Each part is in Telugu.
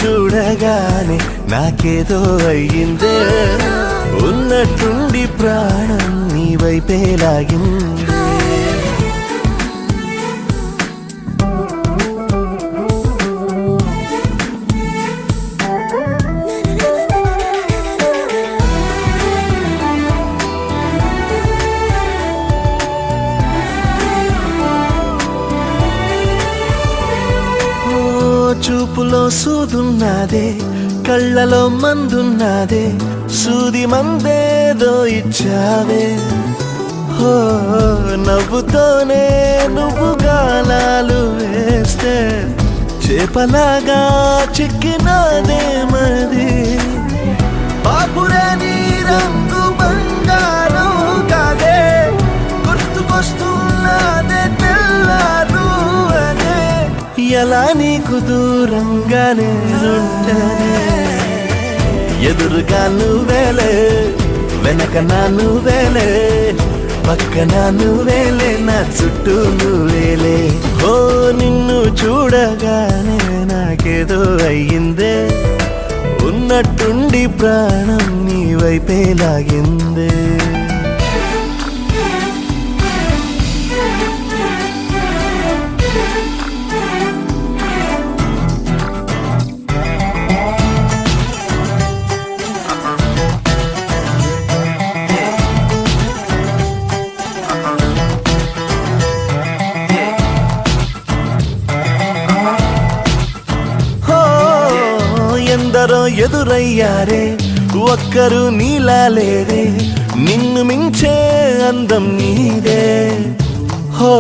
చూడగానే నాకేదో అయ్యిందే, ఉన్నట్టుండి ప్రాణం నీ వైపే లాగిందే. చూపులో సూదున్నదే, కళ్ళలో మందున్నదే, సూది మందేదో ఇచ్చావే. హో నవ్వుతోనే నువ్వు గాలాలు వేస్తే చేపలాగా చిక్కినాదే మది. పాపురే నీ రంగు బంగారం కాదే, గుర్తుకొస్తున్నదే తెల్లారు అదే. ఎలా నీకు దూరంగానే ఉంటానే, ఎదురుగా నువ్వేలే, వెనక నా నువ్వేలే, పక్కన నువ్వేలే, నా చుట్టూ నువ్వేలే. ఓ నిన్ను చూడగానే నాకేదో అయ్యిందే, ఉన్నట్టుండి ప్రాణం నీ వైపే లాగిందే. ఎందరో ఎదురయ్యారే, ఒక్కరు నీలా లేరే, నిన్ను మించే అందం నీదే. హో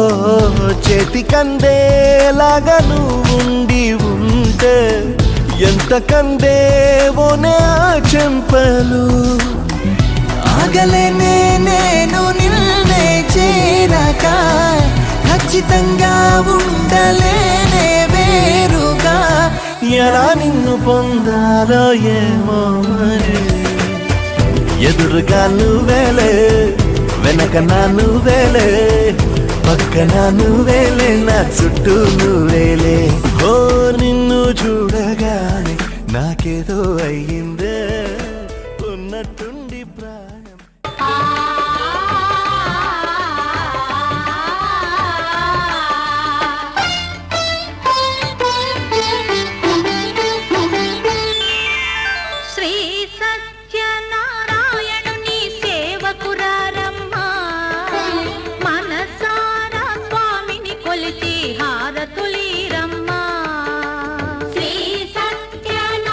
చేతికందేలాగా నువ్వుండి ఉంటే ఎంత కందేవోనే ఆ చెంపలు. ఆగలేనే నేను నిన్నే చేరాక, ఖచ్చితంగా ఉండలేనే వేరుగా. ఎలా నిన్ను పొందాలో ఏమో మరి, ఎదురుగా నువ్వేలే, వెనక నా నువ్వేలే, పక్కన నువ్వేలే, నా చుట్టూ నువ్వేలే. ఓ నిన్ను చూడగానే నాకేదో అయ్యిందే, ఉన్నట్టుండి ప్రాణం. హారతులీరమ్మా శ్రీ సత్యనారాయణుని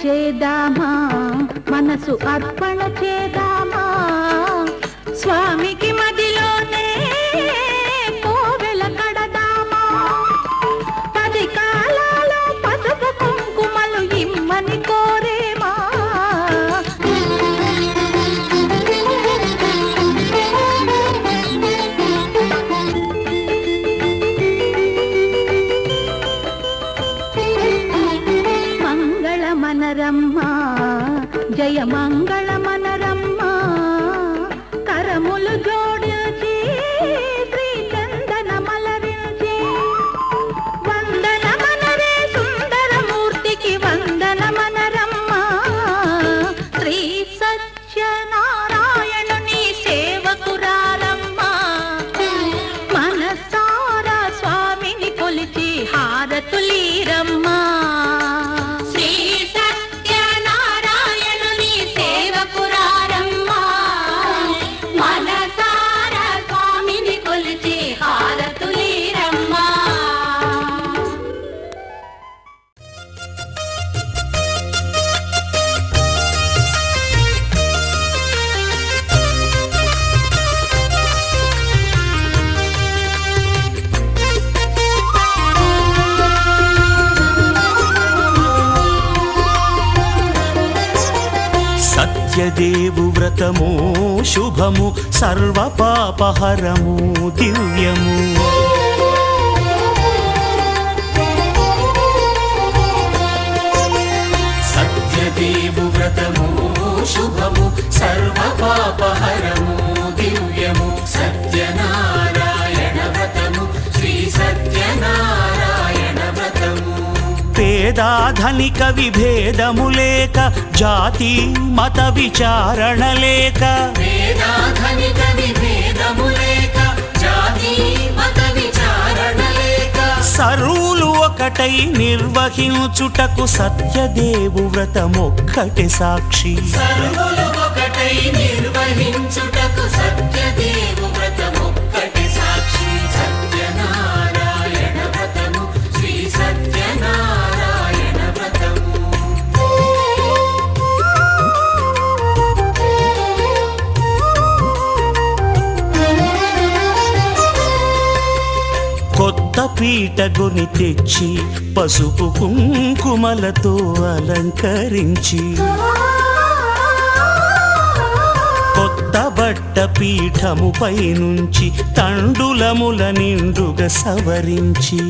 చేద్దామా, మనసు అర్పణ చేద్దామా, స్వామికి మదిలోనే కోవెల కడదామా, 10 కాలాలు పసుపు కుంకుమలు ఇమ్మని కోరేమా. మనరమ్మ జయ మంగళ మనరమ్మ, కరములు జోడించి శ్రీ చందన మలరించి, వందన మనరే సుందరమూర్తికి వందన మనరమ్మ, శ్రీ సత్యనారాయణుని సేవకురారమ్మ, మనసారా స్వామిని కొలిచి హారతులీరమ్మ. సత్యదేవు వ్రతము శుభము, సర్వ పాపహరము దివ్యము. సత్యదేవు వ్రతము శుభము, సర్వ పాపహరము దివ్యము. సత్యనారాయణ వ్రతము, శ్రీ సత్యనారాయణ వ్రతము. పేదాధనిక విభేదము లేక, జాతి మత విచారణ లేక, పేదాధనిక విభేదము లేక, జాతి మత విచారణ లేక, సర్వులు ఒకటై నిర్వహించుటకు సత్యదేవు వ్రతమొక్కటి సాక్షి. సర్వులు ఒకటై నిర్వహించుటకు సత్యదేవు వ్రతమొక్కటి సాక్షి. సత్యనారాయణ వ్రతము, శ్రీ సత్యనారాయణ వ్రతము. కొత్త పీటగొని తెచ్చి పసుపు కుంకుమలతో అలంకరించి, కొత్త బట్ట పీఠముపై నుంచి తండులముల నిండుగా సవరించి,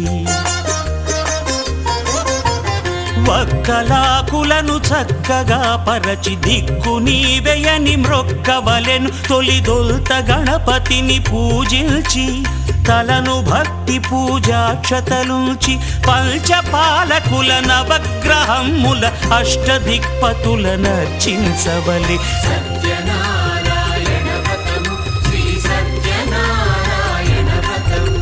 వక్కలాకులను చక్కగా పరచి దిక్కు నీవెయని మ్రొక్కవలెను. తొలిదొల్త గణపతిని పూజించి, తలను భక్తి పూజాక్షతలుంచి, పంచపాలకుల నవగ్రహముల అష్టదిక్పతుల నర్చించవలె. సత్యనారాయణ వ్రతము, శ్రీ సత్యనారాయణ వ్రతము.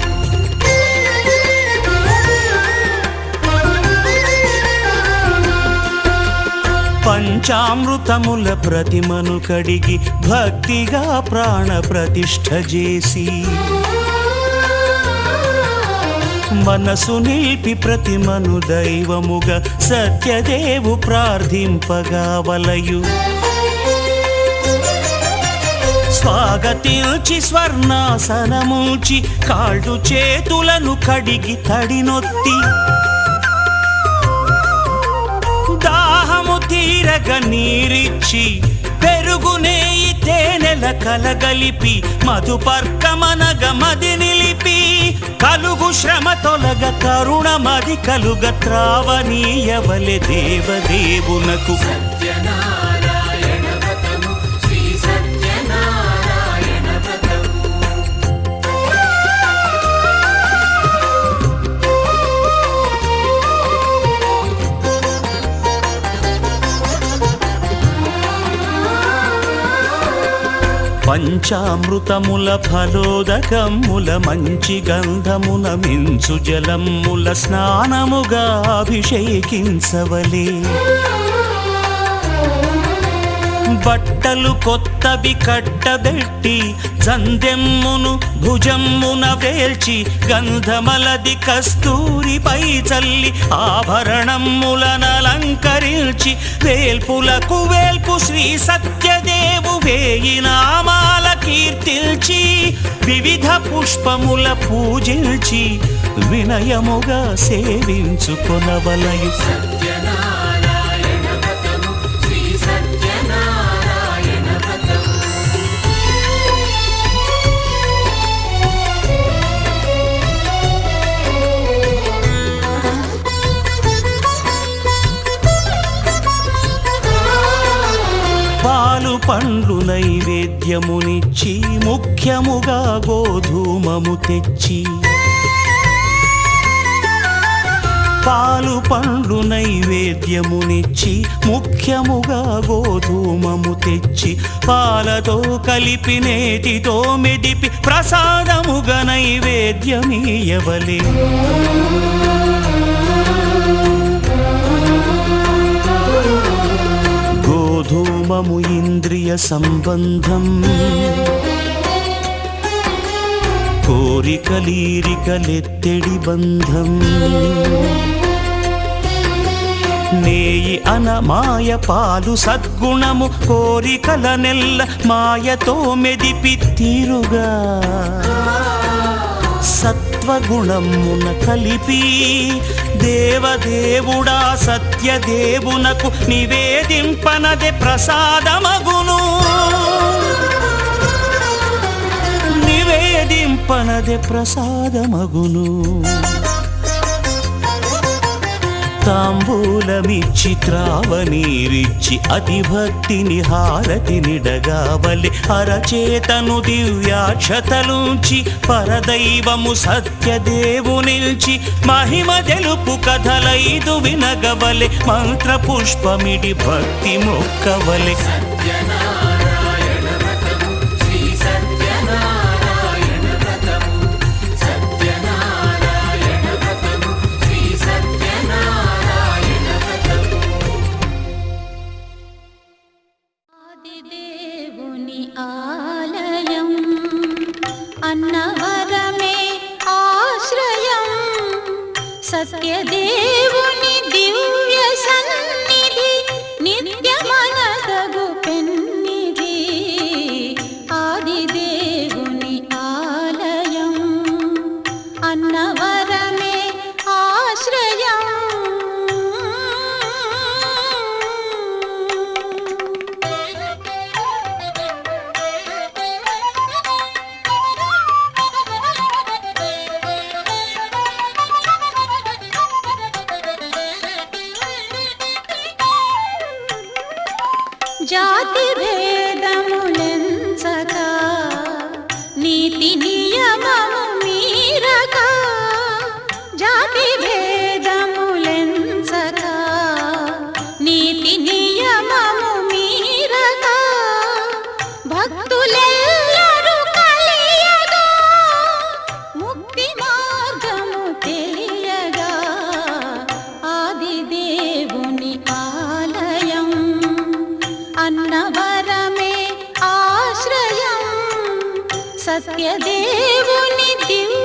పంచామృతముల ప్రతిమను కడిగి భక్తిగా ప్రాణ ప్రతిష్ఠ చేసి, మనసు నిలిపి ప్రతిమను దైవముగా సత్యదేవు ప్రార్థింపగా వలయు. స్వాగతించి స్వర్ణాసనముంచి, కాళ్ళు చేతులను కడిగి తడినొత్తి, దాహము తీరగ నీరిచ్చి, పెరుగు నెయ్యి తేనెల కలగలిపి, మధుపర్కమనగ మది నిలిపి, కలుగు శ్రమ తొలగ కరుణ మది కలుగ త్రావనీయవలె దేవదేవునకు. సత్యనారాయణ వ్రతము, శ్రీ సత్యనారాయణ వ్రతము. పంచామృతముల ఫలోదకముల మంచి గంధమున మించు జలముల స్నానముగా అభిషేకించవలే. బట్టలు కొత్తవి కట్టబెట్టి జందెమ్మును భుజమ్మున వేల్చి గంధమలది కస్తూరిపై చల్లి ఆభరణములనలంకరించి వేల్పులకు వేల్పు శ్రీ సత్యదేవు వేయి నామాల కీర్తిల్చి వివిధ పుష్పముల పూజించి వినయముగా సేవించుకొనవలయు. సత్యనారాయణ వ్రతము శ్రీ సత్యనారాయణ వ్రతము. పాలు పండ్లు నైవేద్యమునిచ్చి ముఖ్యముగా గోధూమము తెచ్చి పాలు పండ్లు నైవేద్యమునిచ్చి ముఖ్యముగా గోధూమము తెచ్చి పాలతో కలిపి నేతితో మెదిపి ప్రసాదముగా నైవేద్యమీయవలే. గోధూమము ఇంద్రియ సంబంధం కోరికలీరికలెత్తెడి బంధం నేయి అనమాయ పాలు సద్గుణము కోరికల నెల్ల మాయతో మెదిపి తీరుగా సత్వగుణమున కలిపి దేవదేవుడా సత్యదేవునకు నివేదింపనదే ప్రసాదమగును. నివేదింపనదే ప్రసాదమగును. తాంబూలమిచ్చి త్రావనీరిచ్చి అతిభక్తిని హారతినిడగావలి అరచేతను దివ్యాక్షతలుంచి పరదైవము సత్యదేవునిల్చి మహిమ తెలుపు కథలైదు వినగవలె మంత్ర పుష్పమిడి భక్తి మొక్కవలె. సత్యనారాయణ వ్రతము శ్రీ సత్యనారాయణ వ్రతము. సత్యనారాయణ వ్రతము శ్రీ సత్యనారాయణ వ్రతము. ఆదిదేవుని ఆలయం అన్నవరమే ఆశ్రయం సత్యదేవుని దివ్య సన్నిధి నిత్యమనదగు పెన్నిధి. ఆదిదేవుని ఆలయం అన్నవరమే ఆశ్రయం. జాతి భేదములెంచక నీతి నియమము మీరక జాతి భేదములెంచక నీతి నియమము మీరక భక్తులెల్లరూ కలియగా ముక్తి మార్గము తెలియగా ఆదిదేవుని ఆలయం అన్నవరమే ఆశ్రయం సత్యదేవుని దివ్య